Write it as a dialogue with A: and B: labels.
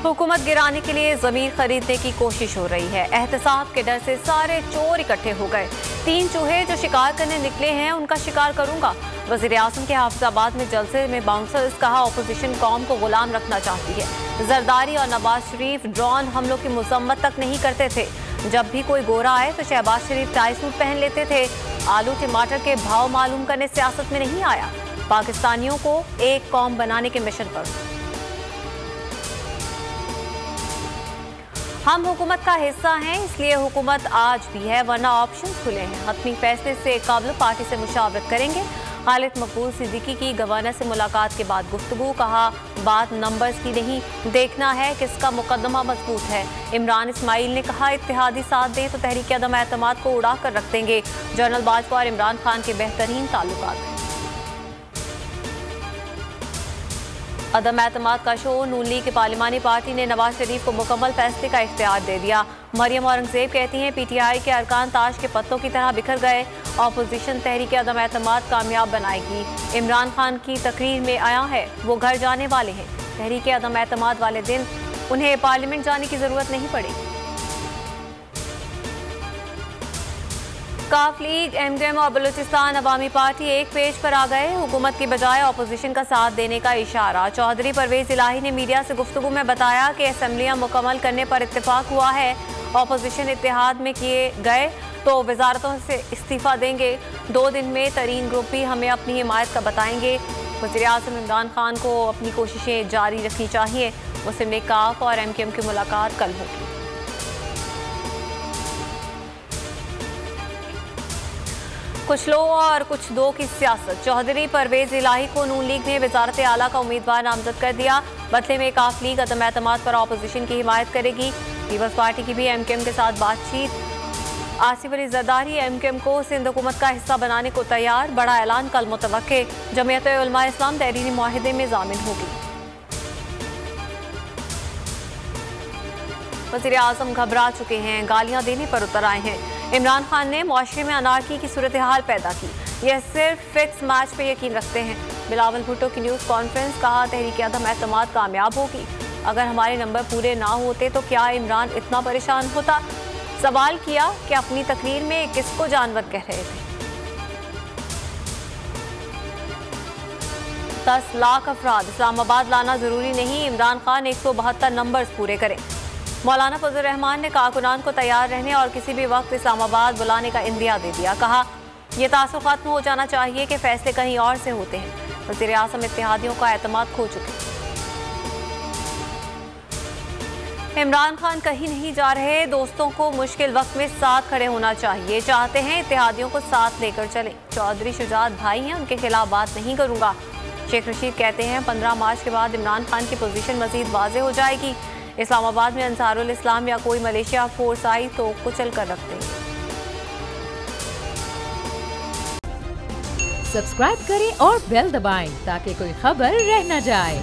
A: हुकूमत गिराने के लिए जमीन खरीदने की कोशिश हो रही है। एहतसाब के डर से सारे चोर इकट्ठे हो गए। 3 चूहे जो शिकार करने निकले हैं उनका शिकार करूंगा। वज़ीर आज़म के हाफिजाबाद में जलसे में बाउंसर्स कहा ऑपोजिशन कौम को गुलाम रखना चाहती है। जरदारी और नवाज शरीफ ड्रोन हमलों की मजम्मत तक नहीं करते थे। जब भी कोई गोरा आए तो शहबाज शरीफ टाई सूट पहन लेते थे। आलू टमाटर के भाव मालूम करने सियासत में नहीं आया। पाकिस्तानियों को एक कौम बनाने के मिशन पर हम हुकूमत का हिस्सा हैं, इसलिए हुकूमत आज भी है, वरना ऑप्शन खुले हैं। हतमी फैसले से काबिल पार्टी से मुशावरत करेंगे। खालिद मकबूल सिद्दीकी की गवर्नर से मुलाकात के बाद गुफ्तगू, कहा बात नंबर्स की नहीं, देखना है किसका मुकदमा मजबूत है। इमरान इस्माइल ने कहा इत्तेहादी साथ दें तो तहरीक अदम एतमाद को उड़ा कर रख देंगे। जनरल बाजवा और इमरान खान के बेहतरीन ताल्लुकात हैं। अदम एतमाद का शो, नून लीग की पार्लिमानी पार्टी ने नवाज शरीफ को मुकम्मल फैसले का इख्तियार दे दिया। मरियम औरंगजेब कहती हैं PTI के अरकान ताश के पत्तों की तरह बिखर गए। ऑपोजिशन तहरीक अदम एतमाद कामयाब बनाएगी। इमरान खान की तकरीर में आया है वो घर जाने वाले हैं। तहरीक अदम एतमाद वाले दिन उन्हें पार्लियामेंट जाने की जरूरत नहीं पड़ेगी। काफ लीग, MDM और बलूचिस्तान अवामी पार्टी एक पेज पर आ गए। हुकूमत की बजाय ऑपोजिशन का साथ देने का इशारा। चौधरी परवेज इलाही ने मीडिया से गुफ्तगू में बताया कि असम्बलियां मुकम्मल करने पर इत्तेफाक हुआ है। ऑपोजिशन इत्तेहाद में किए गए तो वजारतों से इस्तीफा देंगे। 2 दिन में तरीन ग्रुप भी हमें अपनी हिमायत का बताएंगे। वज़ीर आज़म इमरान खान को अपनी कोशिशें जारी रखनी चाहिए। मुस्लिम लीग काफ और MKM की मुलाकात कल होगी। कुछ लो और कुछ दो की सियासत। चौधरी परवेज इलाही को नून लीग ने वजारत आला का उम्मीदवार नामजद कर दिया। बदले में काफ लीग अदम एतमाद पर ऑपोजिशन की हिमायत करेगी। पीपल्स पार्टी की भी MKM के साथ बातचीत। आसिफ अली जरदारी MKM को सिंध हुकूमत का हिस्सा बनाने को तैयार। बड़ा ऐलान कल मुतवक्के। जमीयत उलमा इस्लाम तहरीरी मुआहिदे में जामिन होगी। वज़ीर आज़म घबरा चुके हैं, गालियां देने पर उतर आए हैं। इमरान खान ने मुआशरे में अनारकी की सूरत हाल पैदा की। यह सिर्फ फिक्स मैच पे यकीन रखते हैं। बिलावल भुट्टो की न्यूज़ कॉन्फ्रेंस, कहा तहरीक अदम एतमाद कामयाब होगी। अगर हमारे नंबर पूरे ना होते तो क्या इमरान इतना परेशान होता। सवाल किया कि अपनी तकरीर में किसको जानवर कह रहे थे। 10 लाख अफराद इस्लामाबाद लाना जरूरी नहीं, इमरान खान 172 नंबर्स पूरे करें। मौलाना फजल रहमान ने कारकुनान को तैयार रहने और किसी भी वक्त इस्लामाबाद बुलाने का इंदिया दे दिया। कहा यह तासुर खत्म हो जाना चाहिए कि फैसले कहीं और से होते हैं। वज़ीर आज़म इत्तेहादियों का एतमाद खो चुके हैं। इमरान खान कहीं नहीं जा रहे, दोस्तों को मुश्किल वक्त में साथ खड़े होना चाहिए। चाहते हैं इत्तेहादियों को साथ लेकर चलें। चौधरी शुजात भाई हैं, उनके खिलाफ बात नहीं करूंगा। शेख रशीद कहते हैं 15 मार्च के बाद इमरान खान की पोजीशन मजीद वाज़ेह हो जाएगी। इस्लामाबाद में अंसारुल इस्लाम या कोई मलेशिया फोर्स आई तो कुचल कर रख देंगे।
B: सब्सक्राइब करें और बेल दबाएं ताकि कोई खबर रह न जाए।